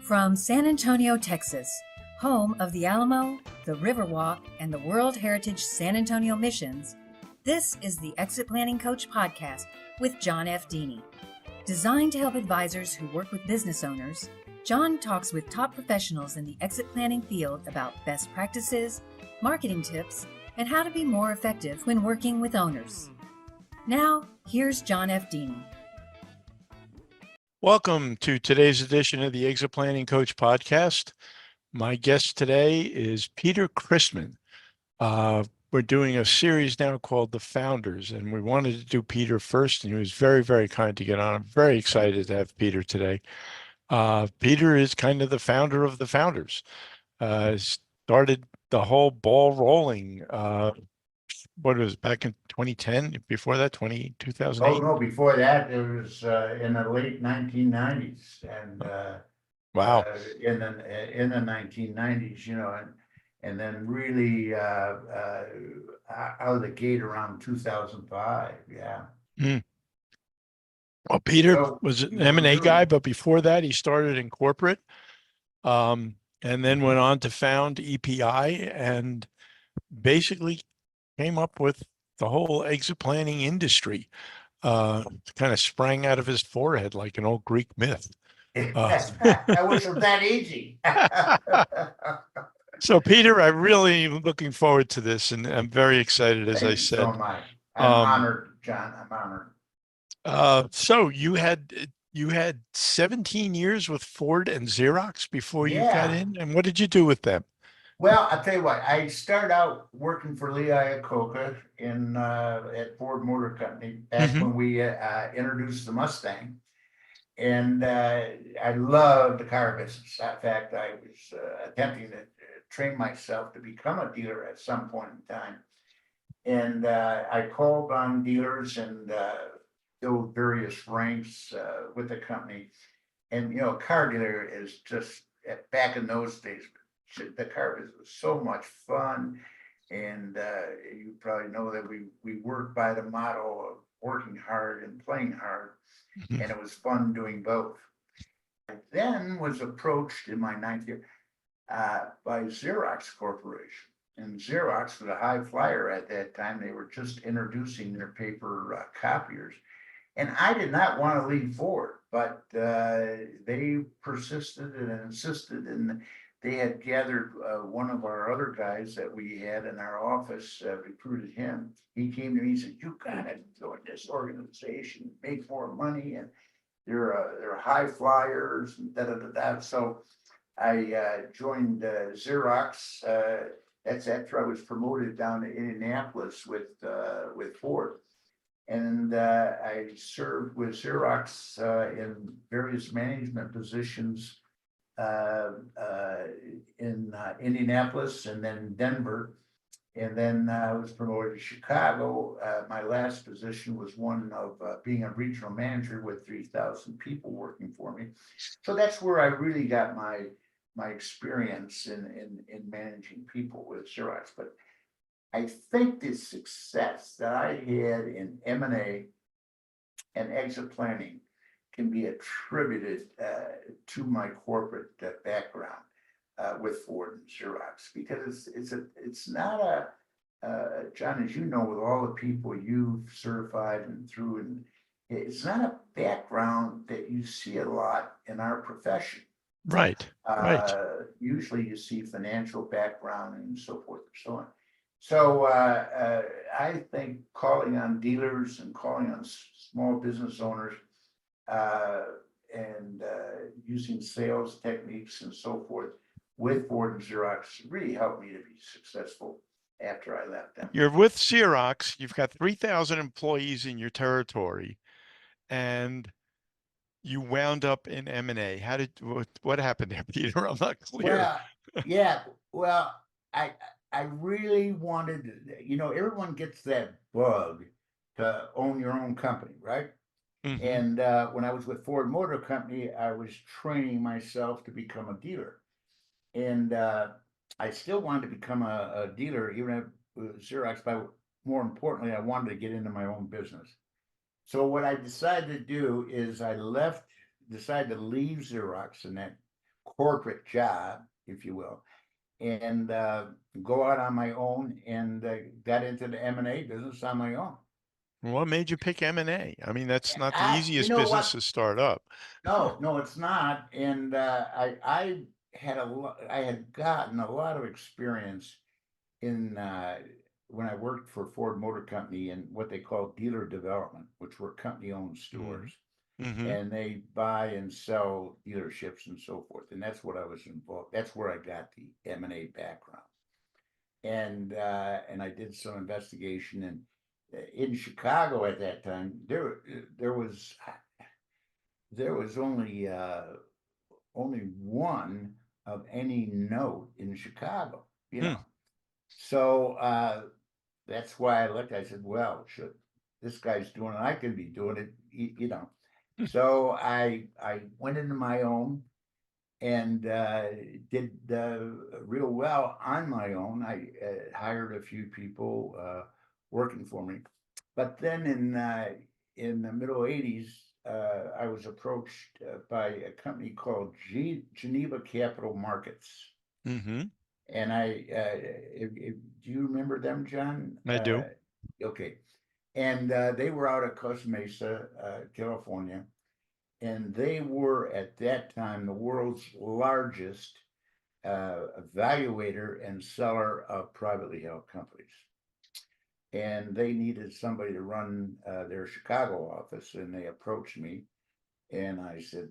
From San Antonio, Texas, home of the Alamo, the Riverwalk, and the World Heritage San Antonio Missions, this is the Exit Planning Coach podcast with John F. Dini. Designed to help advisors who work with business owners, John talks with top professionals in the exit planning field about best practices, marketing tips, and how to be more effective when working with owners. Now, here's John F. Dini. Welcome to today's edition of the Exit Planning Coach podcast. My guest today is Peter Christman. We're doing a series now called The Founders, and we wanted to do Peter first, and he was very, very kind to get on. I'm very excited to have Peter today. Peter is kind of the founder of the founders. Started the whole ball rolling. What was it, back in 2010? Before that, 2008? Oh, no, before that, it was in the late 1990s. And Wow. in the 1990s, you know, and then really out of the gate around 2005. Yeah. Mm. Well, Peter was an M&A guy, but before that, he started in corporate, and then went on to found EPI, and basically came up with the whole exit planning industry. Kind of sprang out of his forehead like an old Greek myth. I wish it was that easy. So, Peter, I'm really looking forward to this, and I'm very excited, as I said. So am I. I'm honored, John. I'm honored. So you had 17 years with Ford and Xerox before you got in, and what did you do with them? Well, I'll tell you what, I started out working for Lee Iacocca at Ford Motor Company back when we introduced the Mustang. And I loved the car business. In fact, I was attempting to train myself to become a dealer at some point in time. And I called on dealers and filled various ranks with the company. And, you know, a car dealer is just, back in those days, the car business was so much fun. And you probably know that we worked by the motto of working hard and playing hard. And it was fun doing both. I then was approached in my 9th year by Xerox Corporation. And Xerox was a high flyer at that time. They were just introducing their paper copiers. And I did not want to leave Ford, but they persisted and insisted. And they had gathered one of our other guys that we had in our office, recruited him. He came to me and said, "You gotta join this organization, make more money, and they're high flyers and da da da da." So I joined Xerox. That's after I was promoted down to Indianapolis with Ford, and I served with Xerox in various management positions. In Indianapolis and then Denver, and then I was promoted to Chicago. My last position was one of being a regional manager with 3,000 people working for me. So that's where I really got my experience in managing people with Xerox. But I think the success that I had in M&A and exit planning can be attributed to my corporate background with Ford and Xerox, because it's not a John, as you know, with all the people you've certified and through, and it's not a background that you see a lot in our profession. Right. Usually you see financial background and so forth and so on. So I think calling on dealers and calling on small business owners and using sales techniques and so forth with Ford and Xerox really helped me to be successful after I left them. You're with Xerox, you've got 3,000 employees in your territory, and you wound up in M&A. What happened there, Peter? I'm not clear. Well, I really wanted, you know, everyone gets that bug to own your own company, right? Mm-hmm. And when I was with Ford Motor Company, I was training myself to become a dealer. And I still wanted to become a dealer, even at Xerox, but more importantly, I wanted to get into my own business. So what I decided to do is I decided to leave Xerox in that corporate job, if you will, and go out on my own and got into the M&A business on my own. What made you pick M&A? I mean, that's not the You easiest know business what? to start up. No, it's not. And I I had gotten a lot of experience in when I worked for Ford Motor Company in what they call dealer development, which were company-owned stores. Mm-hmm. And they buy and sell dealerships and so forth. And that's what I was involved. That's where I got the M&A background. And I did some investigation. And in Chicago at that time, there was only one of any note in Chicago, you know. So that's why I looked. I said, "Well, should this guy's doing it, I can be doing it, you know." So I went into my own and did real well on my own. I hired a few people working for me, but then in the middle '80s, I was approached by a company called Geneva Capital Markets. Mm-hmm. And do you remember them, John? I do. Okay. And they were out of Costa Mesa, California. And they were at that time the world's largest evaluator and seller of privately held companies. And they needed somebody to run their Chicago office. And they approached me. And I said,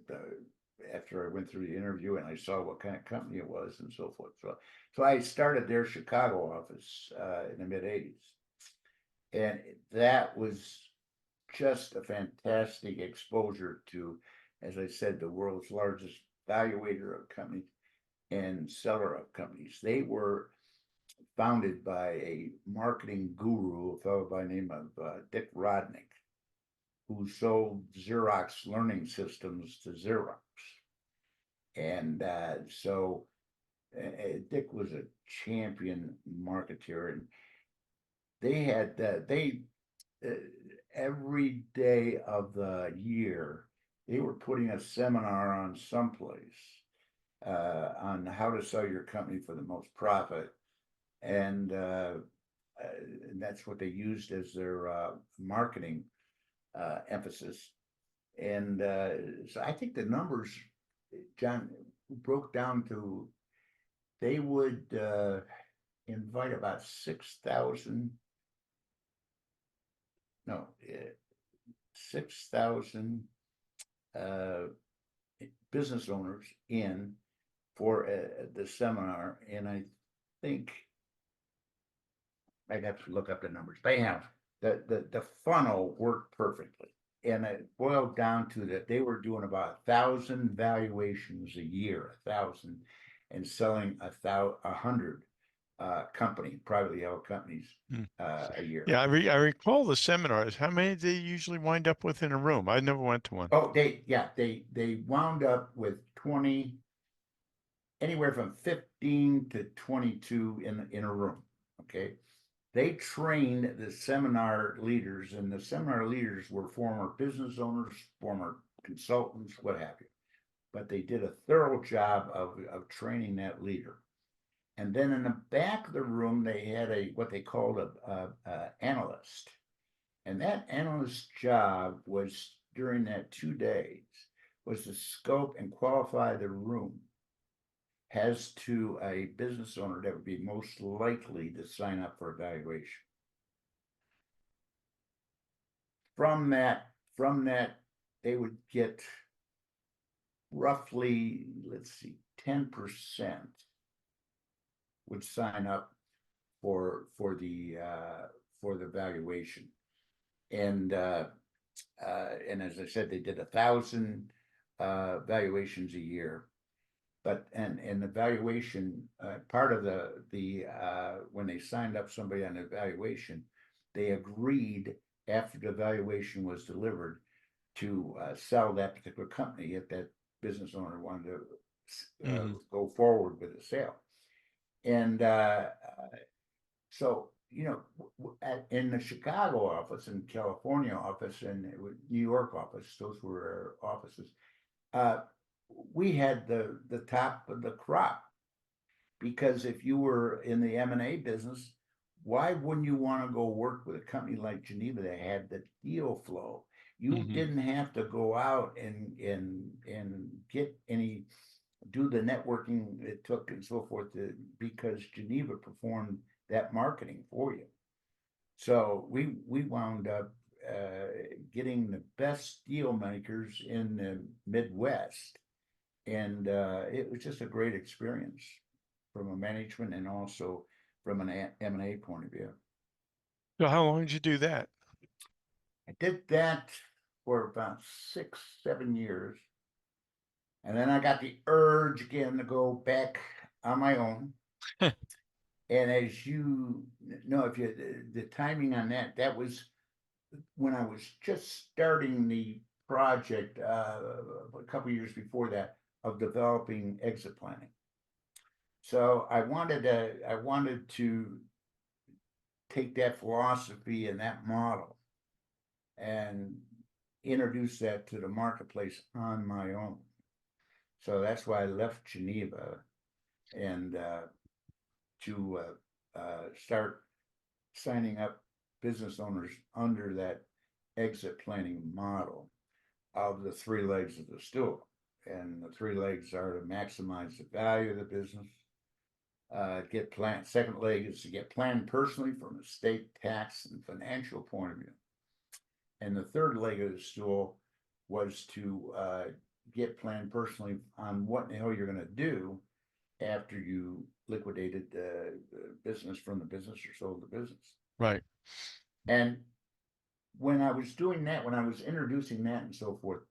after I went through the interview and I saw what kind of company it was and so forth. So I started their Chicago office in the mid '80s. And that was just a fantastic exposure to, as I said, the world's largest valuator of companies and seller of companies. They were founded by a marketing guru, a fellow by the name of Dick Rodnick, who sold Xerox learning systems to Xerox. And so Dick was a champion marketeer, and they had every day of the year they were putting a seminar on someplace on how to sell your company for the most profit, and that's what they used as their marketing emphasis. And so I think the numbers, John, broke down to they would invite about 6,000, no, 6,000 business owners in for the seminar. And I think I'd have to look up the numbers. They have the funnel worked perfectly. And it boiled down to that they were doing about 1,000 valuations a year, 1,000, and selling 100 privately held companies a year. Yeah, I recall the seminars. How many did they usually wind up with in a room? I never went to one. Oh, they wound up with 20, anywhere from 15 to 22 in a room. Okay. They trained the seminar leaders, and the seminar leaders were former business owners, former consultants, what have you. But they did a thorough job of training that leader. And then in the back of the room, they had what they called a analyst. And that analyst's job was, during that 2 days, was to scope and qualify the room as to a business owner that would be most likely to sign up for evaluation. From that, they would get roughly, let's see, 10% would sign up for the valuation. And as I said, they did 1,000 valuations a year. But and the valuation part of the when they signed up somebody on the evaluation, they agreed after the valuation was delivered to sell that particular company if that business owner wanted to go forward with the sale. And so, you know, in the Chicago office, and California office, and New York office, those were our offices. we had the top of the crop. Because if you were in the M&A business, why wouldn't you want to go work with a company like Geneva that had the deal flow? You Mhm. didn't have to go out and get any, do the networking it took and so forth because Geneva performed that marketing for you. So we wound up getting the best deal makers in the Midwest, and it was just a great experience from a management and also from an M&A point of view. So how long did you do that? I did that for about 6, 7 years. And then I got the urge again to go back on my own. And as you know, if you the timing on that was when I was just starting the project a couple years before that of developing exit planning. So I wanted to take that philosophy and that model and introduce that to the marketplace on my own. So that's why I left Geneva and to start signing up business owners under that exit planning model of the 3 legs of the stool. And the 3 legs are to maximize the value of the business, get planned. Second leg is to get planned personally from a state tax and financial point of view. And the third leg of the stool was to get planned personally on what the hell you're going to do after you liquidated the business from the business or sold the business. Right. And when I was doing that, when I was introducing that and so forth,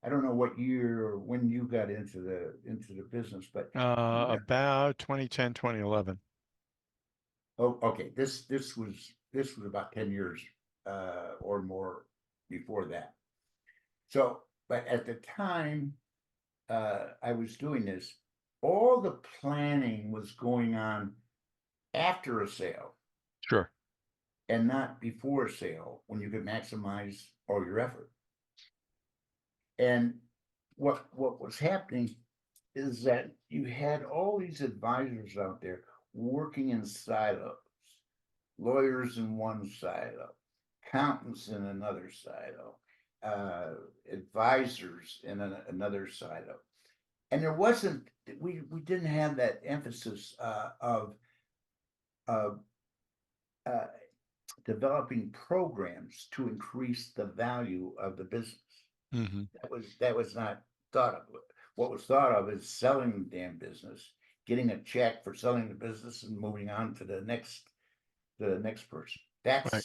I don't know what year or when you got into the business, but About 2010, 2011. oh, okay. This was about 10 years or more before that. So, but at the time I was doing this, all the planning was going on after a sale Sure. and not before a sale when you could maximize all your effort. And what was happening is that you had all these advisors out there working in silos, lawyers in one silo, accountants in another silo, advisors in another silo. And there wasn't, we didn't have that emphasis of uh, developing programs to increase the value of the business. Mm-hmm. That was not thought of. What was thought of is selling the damn business, getting a check for selling the business, and moving on to the next person. That's Right.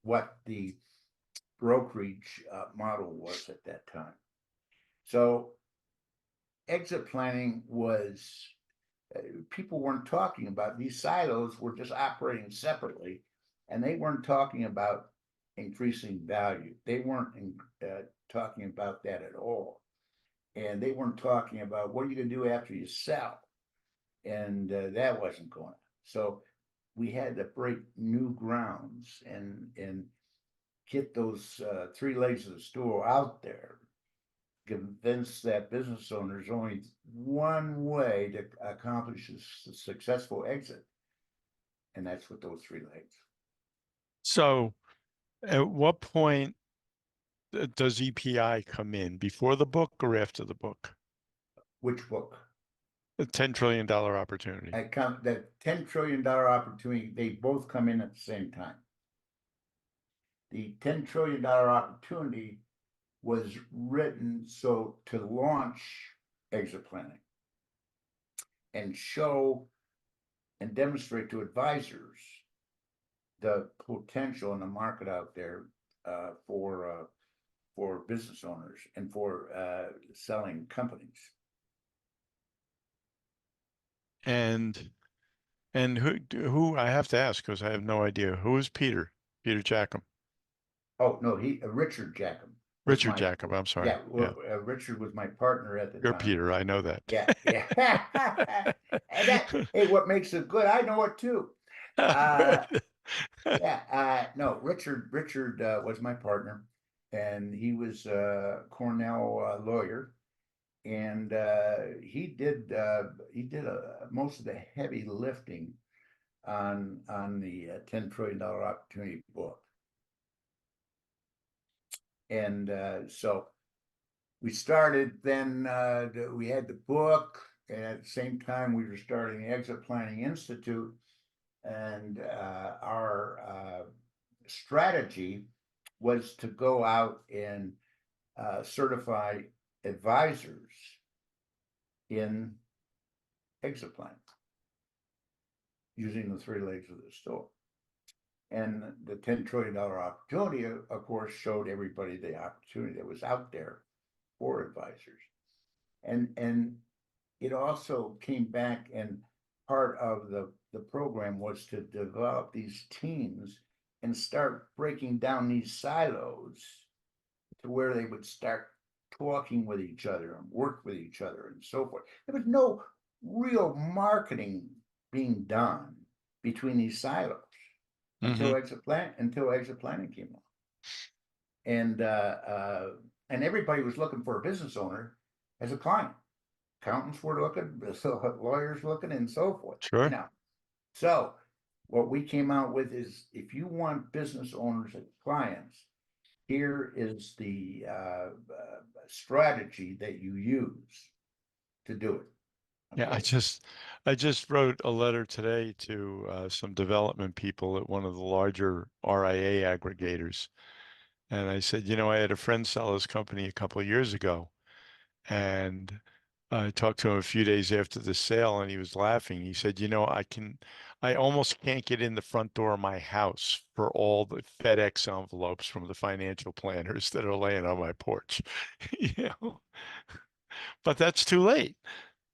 what the brokerage model was at that time. So exit planning was people weren't talking about these silos were just operating separately, and they weren't talking about increasing value. They weren't talking about that at all, and they weren't talking about what are you going to do after you sell, and that wasn't going on. So we had to break new grounds and get those 3 legs of the stool out there, convince that business owner there's only one way to accomplish a successful exit, and that's with those 3 legs. So at what point does EPI come in? Before the book or after the book? Which book? The $10 trillion opportunity. That $10 trillion opportunity, they both come in at the same time. The $10 trillion opportunity was written so to launch exit planning and show and demonstrate to advisors the potential in the market out there for business owners and for selling companies. And who I have to ask because I have no idea. Who is Peter? Peter Jackham. Oh no, Richard Jackham. Richard Jackham. I'm sorry. Yeah, well, Richard was my partner at the You're time. Peter. I know that. Yeah. And hey, what makes it good? I know it too. No, Richard was my partner, and he was a Cornell lawyer, and he did most of the heavy lifting on the $10 trillion opportunity book. And so we started then, we had the book, and at the same time we were starting the Exit Planning Institute, and our strategy was to go out and certify advisors in exit planning using the three legs of the stool. And the $10 trillion opportunity, of course, showed everybody the opportunity that was out there for advisors. And it also came back, and part of the program was to develop these teams and start breaking down these silos to where they would start talking with each other and work with each other and so forth. There was no real marketing being done between these silos until exit planning came along. And everybody was looking for a business owner as a client. Accountants were looking, lawyers looking, and so forth. Sure. You know. So what we came out with is, if you want business owners as clients, here is the strategy that you use to do it. Yeah, I just wrote a letter today to some development people at one of the larger RIA aggregators. And I said, I had a friend sell his company a couple of years ago, and I talked to him a few days after the sale, and he was laughing. He said, I almost can't get in the front door of my house for all the FedEx envelopes from the financial planners that are laying on my porch. But that's too late.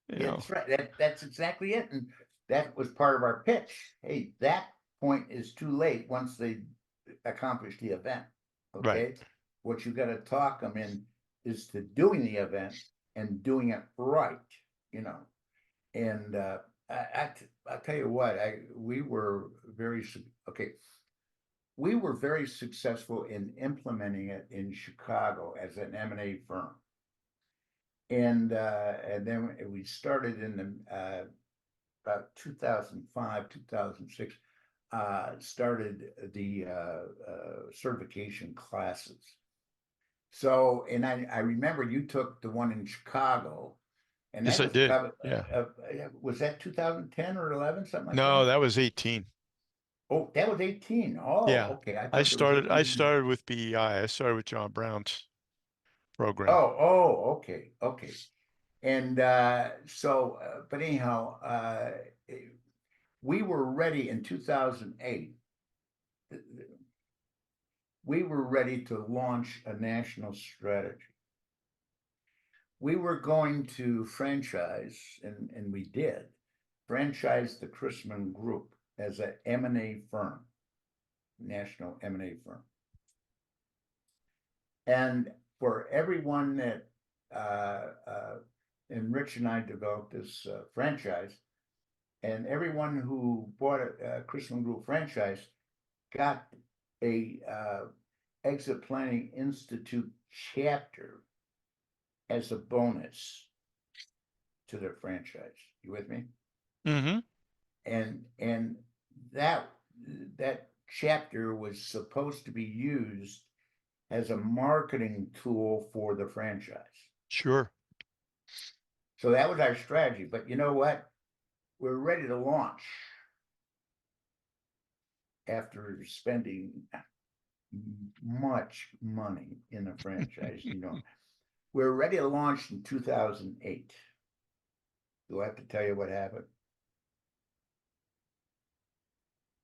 That's right. That's exactly it. And that was part of our pitch. Hey, that point is too late once they accomplish the event. Okay. Right. What you got to talk them in is to doing the event and doing it right, And I'll tell you what, we were very successful in implementing it in Chicago as an M&A firm. And then we started in the about 2005, 2006, started the certification classes. So, and I remember you took the one in Chicago, and Yes, that I was did. probably, Yeah. Was that 2010 or 11, something like that? No, that was 18. Oh, that was 18. Oh, Yeah. okay. I I thought there was started 18. with BEI. I started with John Brown's program. Okay. And so, but anyhow, we were ready in 2008. We were ready to launch a national strategy. We were going to franchise, and we did, franchise the Christman Group as an M&A firm, national M&A firm. And for everyone that, and Rich and I developed this franchise, and everyone who bought a Christman Group franchise got a Exit Planning Institute chapter as a bonus to their franchise. You with me? Mm-hmm. And that chapter was supposed to be used as a marketing tool for the franchise. Sure. So that was our strategy. But you know what? We're ready to launch after spending much money in a franchise. We're ready to launch in 2008. Do I have to tell you what happened?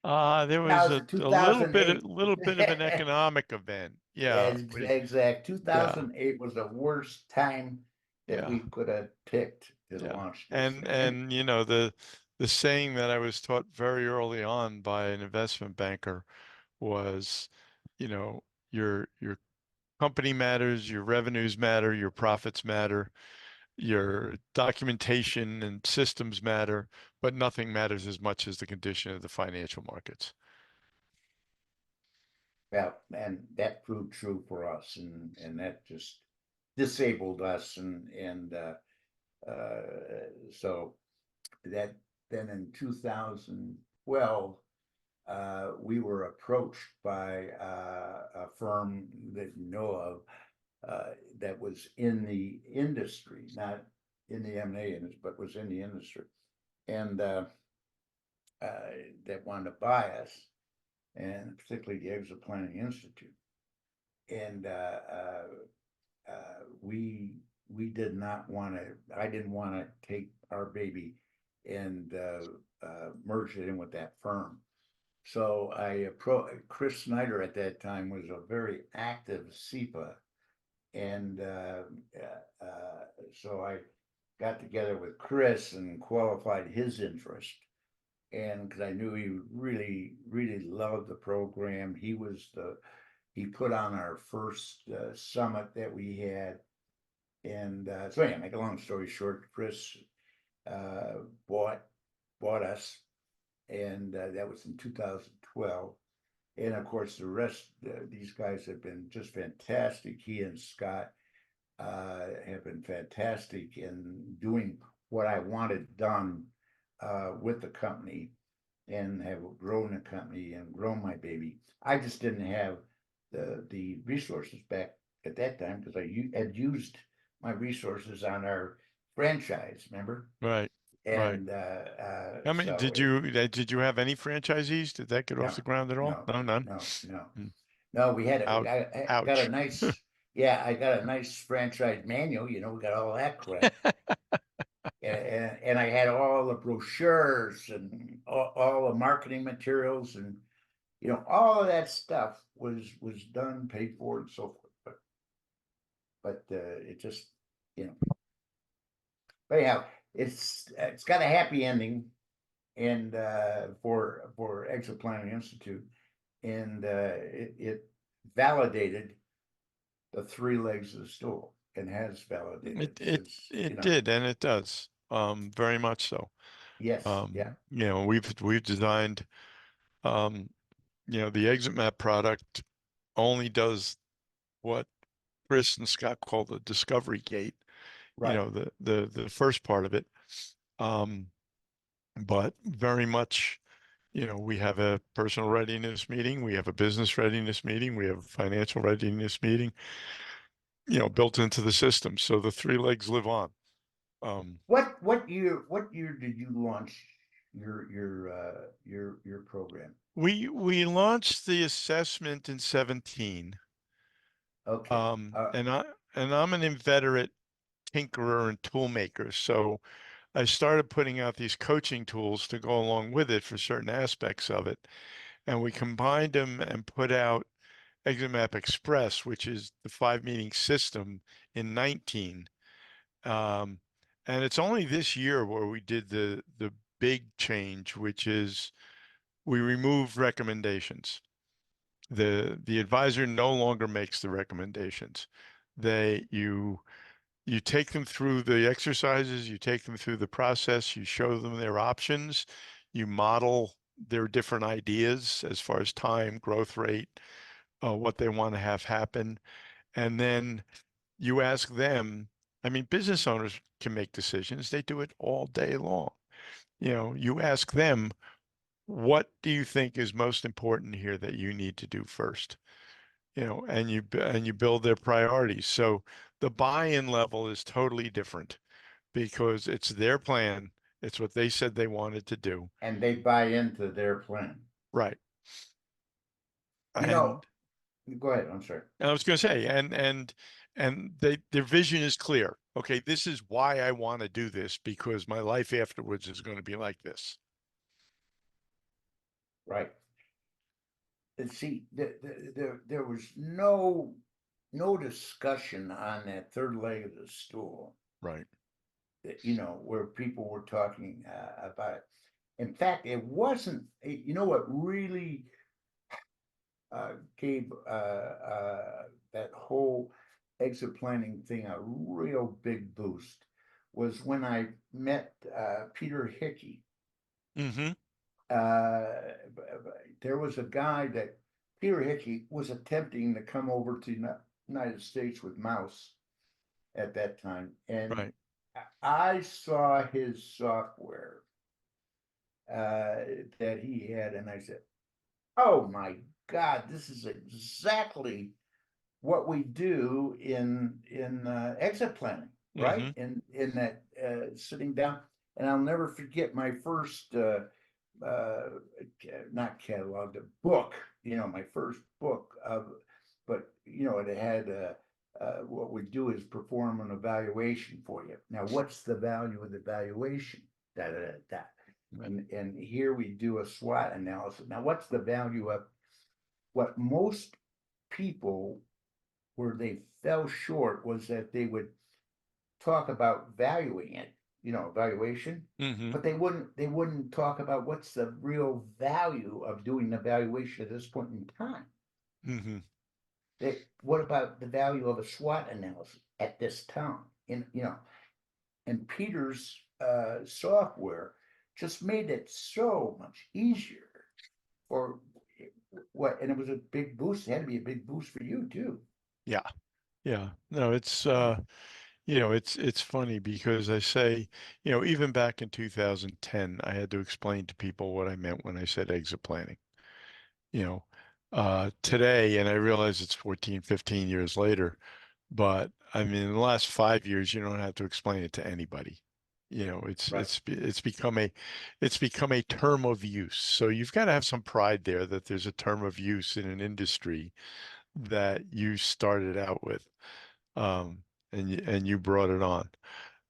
There was a little bit of an economic event. Yeah. Exact. 2008 was the worst time that we could have picked to launch this. And the saying that I was taught very early on by an investment banker was, your company matters, your revenues matter, your profits matter, your documentation and systems matter, but nothing matters as much as the condition of the financial markets. Well, and that proved true for us, and that just disabled us, so that then in 2012, we were approached by a firm that you know of, that was in the industry, not in the M&A industry, but was in the industry, and that wanted to buy us, and particularly the Exit Planning Institute. And we did not want to. I didn't want to take our baby and merge it in with that firm. So Chris Snider at that time was a very active CEPA, and so I got together with Chris and qualified his interest, and because I knew he really loved the program. He put on our first summit that we had, and so anyway, make a long story short, Chris bought us, and that was in 2012. And of course, the rest, these guys have been just fantastic. He and Scott have been fantastic in doing what I wanted done with the company, and have grown the company and grown my baby. I just didn't have the resources back at that time, because I had used my resources on our franchise, remember? Right. And How many so did you have any franchisees? Did that get off the ground at all? No, none. No, we had Ouch. I got a nice, yeah, I got a nice franchise manual, we got all that crap. And I had all the brochures and all the marketing materials, and all of that stuff was done, paid for, and so forth. But it just, but anyhow, it's got a happy ending, and for Exit Planning Institute, and it validated the three legs of the stool, and has validated it did, and it does, very much so. Yes, yeah. We've designed, the Exit Map product only does what Chris and Scott call the discovery gate, Right. The first part of it. But very much, we have a personal readiness meeting, we have a business readiness meeting, we have a financial readiness meeting, built into the system. So the three legs live on. What year did you launch your program? We launched the assessment in 2017. Okay. And I'm an inveterate tinkerer and tool maker. So I started putting out these coaching tools to go along with it for certain aspects of it. And we combined them and put out Exit Map Express, which is the 5-meeting system, in 2019. And it's only this year where we did the big change, which is we removed recommendations. The advisor no longer makes the recommendations. You take them through the exercises, you take them through the process, you show them their options, you model their different ideas as far as time, growth rate, what they want to have happen. And then you ask them, business owners can make decisions. They do it all day long. You ask them, what do you think is most important here that you need to do first? And you build their priorities. So the buy-in level is totally different, because it's their plan. It's what they said they wanted to do. And they buy into their plan. Right. Go ahead. I'm sorry. I was going to say, and their vision is clear. Okay, this is why I want to do this, because my life afterwards is going to be like this. Right. And see, there was no discussion on that third leg of the stool. Right. Where people were talking about it. In fact, it wasn't. What really gave that whole exit planning thing a real big boost was when I met Peter Hickey. Mm-hmm. There was a guy that Peter Hickey was attempting to come over to the United States with Mouse, at that time. And Right. I saw his software that he had, and I said, oh my God, this is exactly what we do in exit planning, right? Mm-hmm. In that sitting down, and I'll never forget my first not catalog, the book. My first book of, but it had what we do is perform an evaluation for you. Now, what's the value of the evaluation? Da da da da. And here we do a SWOT analysis. Now, what's the value of what most people where they fell short was that they would talk about valuing it, valuation, Mm-hmm. but they wouldn't talk about what's the real value of doing the valuation at this point in time. Mm-hmm. What about the value of a SWOT analysis at this time? And Peter's software just made it so much easier for and it was a big boost. It had to be a big boost for you too. Yeah. Yeah. No, it's it's funny because I say, even back in 2010, I had to explain to people what I meant when I said exit planning. You know, Today, and I realize it's 14, 15 years later, but I mean, in the last 5 years, you don't have to explain it to anybody. It's Right. it's become a term of use. So you've got to have some pride there that there's a term of use in an industry that you started out with, um, and you brought it on.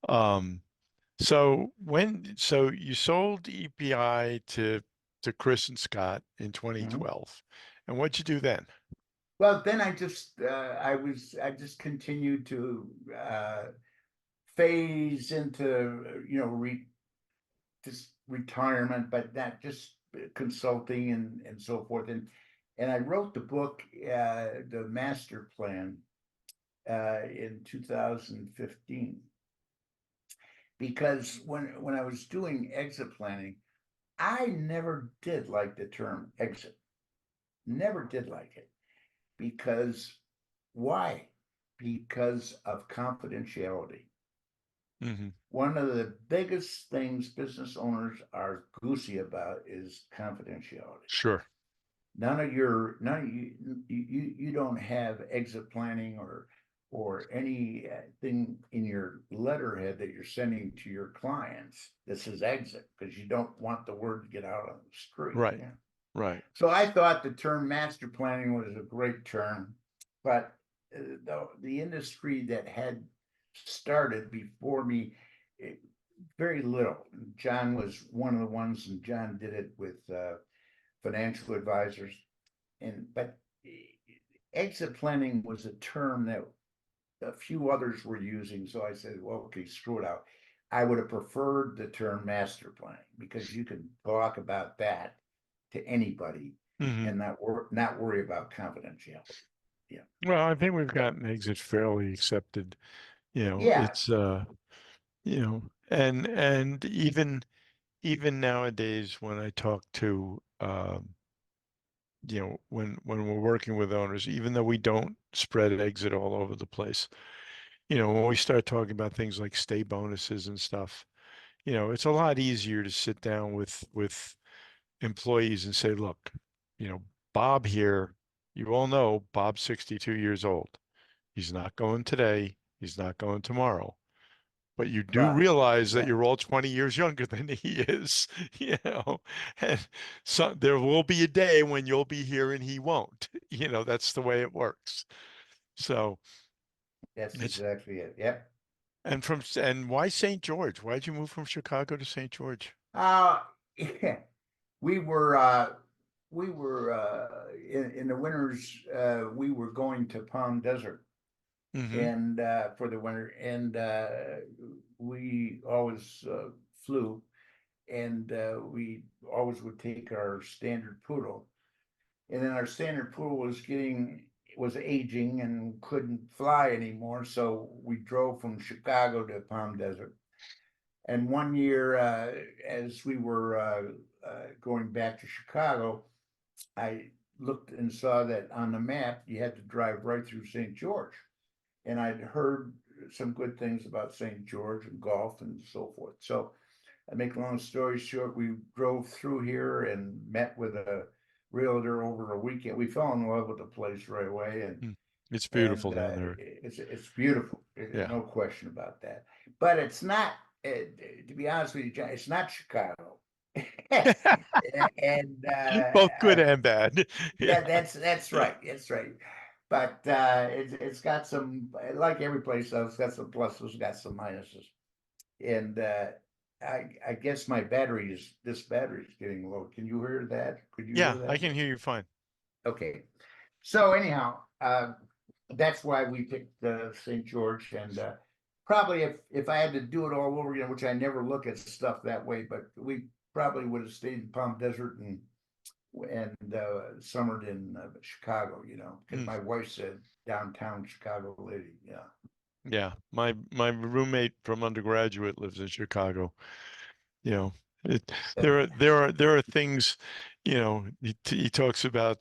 Um, so you sold EPI to Chris and Scott in Mhm. 2012, and what'd you do then? Well, then I just continued to phase into just retirement, but not just consulting and so forth. And I wrote the book, the master plan, in 2015, because when I was doing exit planning, I never did like the term exit. Never did like it. Because why? Because of confidentiality. Hmm. One of the biggest things business owners are goosey about is confidentiality. Sure. None of you don't have exit planning or anything in your letterhead that you're sending to your clients. This is exit because you don't want the word to get out on the street. Right. Yeah. Right. So I thought the term master planning was a great term, but the industry that had started before me, very little. John was one of the ones, and John did it with financial advisors. But exit planning was a term that a few others were using. So I said, well, okay, screw it out. I would have preferred the term master planning because you can talk about that to anybody Hmm. and not worry about confidentiality. Yeah. Well, I think we've gotten exit fairly accepted. Yeah. It's and even nowadays when I talk to when we're working with owners, even though we don't spread exit all over the place, when we start talking about things like stay bonuses and stuff, it's a lot easier to sit down with employees and say, look, you know, Bob here, you all know Bob's 62 years old. He's not going today. He's not going tomorrow. But you do Well, realize that yeah. you're all 20 years younger than he is, and so there will be a day when you'll be here and he won't. That's the way it works. So That's it's exactly it. Yep. and why St. George? Why'd you move from Chicago to St. George? Yeah. We were in the winters, we were going to Palm Desert Mm-hmm. and for the winter, and we always flew, and we always would take our standard poodle, and then our standard poodle was aging and couldn't fly anymore, so we drove from Chicago to Palm Desert. And one year, as we were going back to Chicago, I looked and saw that on the map you had to drive right through St. George. And I'd heard some good things about St. George and golf and so forth. So I make a long story short, we drove through here and met with a realtor over a weekend. We fell in love with the place right away, and It's beautiful down there. it's beautiful. Yeah. No question about that. But it's not, to be honest with you, John, it's not Chicago. And Both good and bad. yeah, that's right. That's right. But it's got some, like every place else, it's got some pluses, got some minuses. And I guess this battery is getting low. Can you hear that? Could you Yeah, hear that? I can hear you fine. Okay. So anyhow, that's why we picked St. George, and probably if I had to do it all over again, which I never look at stuff that way, but we probably would have stayed in Palm Desert and summered in Chicago, because my wife said downtown Chicago lady. Yeah. Yeah, my roommate from undergraduate lives in Chicago. There are things, he talks about,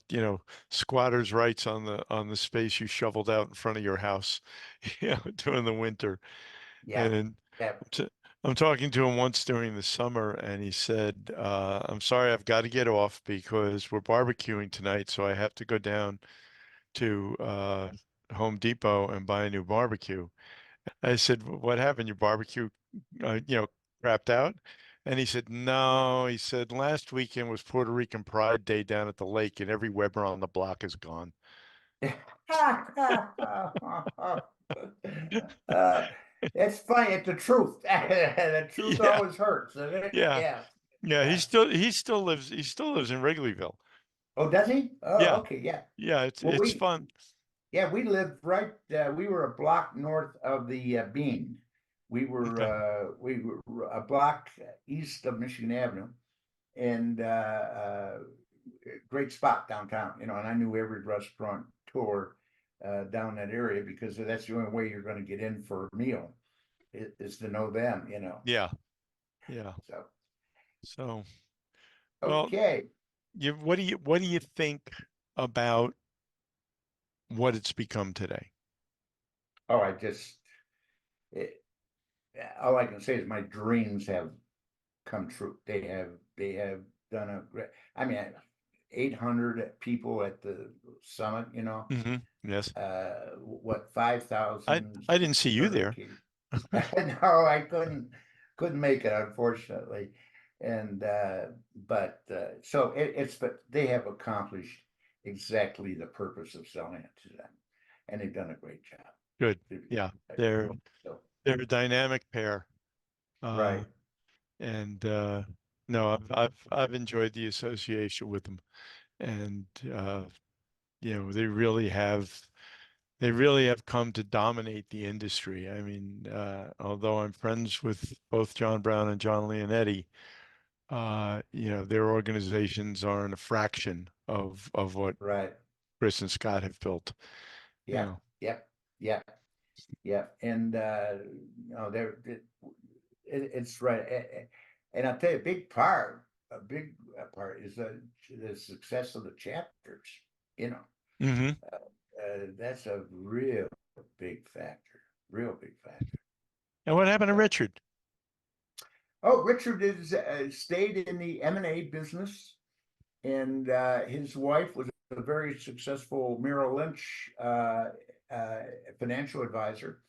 squatters' rights on the space you shoveled out in front of your house, during the winter. Yeah. And Yeah. I'm talking to him once during the summer, and he said, "I'm sorry, I've got to get off because we're barbecuing tonight, so I have to go down to Home Depot and buy a new barbecue." I said, "What happened? Your barbecue, uh, you know, crapped out?" And he said, "No." He said, "Last weekend was Puerto Rican Pride Day down at the lake, and every Weber on the block is gone." It's funny. It's the truth. The truth Yeah, always hurts, isn't it? yeah, Yeah. yeah. He Yeah. still lives in Wrigleyville. Oh, does he? Oh, Yeah, okay. Yeah. yeah. Well, It's fun. we lived right. We were a block north of the Bean. Okay. We were a block east of Michigan Avenue, and great spot downtown. And I knew every restaurant tour down that area because that's the only way you're going to get in for a meal is to know them. Yeah, yeah. So So, well, okay. what do you think about what it's become today? Oh, it, all I can say is my dreams have come true. They have done a great. I mean, 800 people at the summit. Yes. What I 5,000 I didn't see you there. certificated. No, I couldn't make it, unfortunately. And so but they have accomplished exactly the purpose of selling it to them, and they've done a great job. Good. Yeah. They're So, they're a dynamic pair. right. And no, I've enjoyed the association with them. And they really have come to dominate the industry. I mean, although I'm friends with both John Brown and John Leonetti, their organizations aren't a fraction of what Right. Chris and Scott have built. Yeah. Yep. Yeah. Yeah. And they're it's right. And I'll tell you, a big part is the success of the chapters. You know, Mm-hmm. that's a big factor, real big factor. And what happened to Richard? Oh, Richard is stayed in the M&A business, and his wife was a very successful Merrill Lynch financial advisor.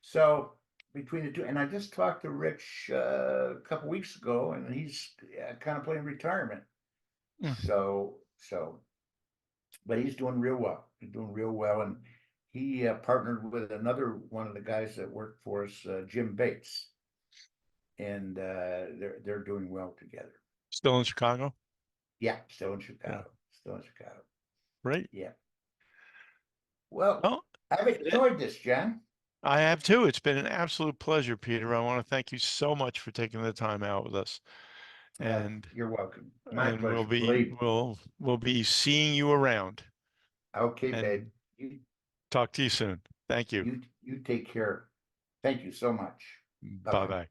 So between the two, and I just talked to Rich a couple weeks ago, and he's contemplating retirement. So, but he's doing real well. He's doing real well, and he partnered with another one of the guys that worked for us, Jim Bates, and they're doing well together. Still in Chicago? Yeah, still in Chicago. Yeah. Still in Chicago. Right. Yeah. Well, Well, I've enjoyed this, John. I have too. It's been an absolute pleasure, Peter. I want to thank you so much for taking the time out with us. And You're welcome. My and we'll pleasure. be Believe. we'll be seeing you around Okay, babe. and talk to you soon. Thank you. You take care. Thank you so much. Bye Bye-bye. bye.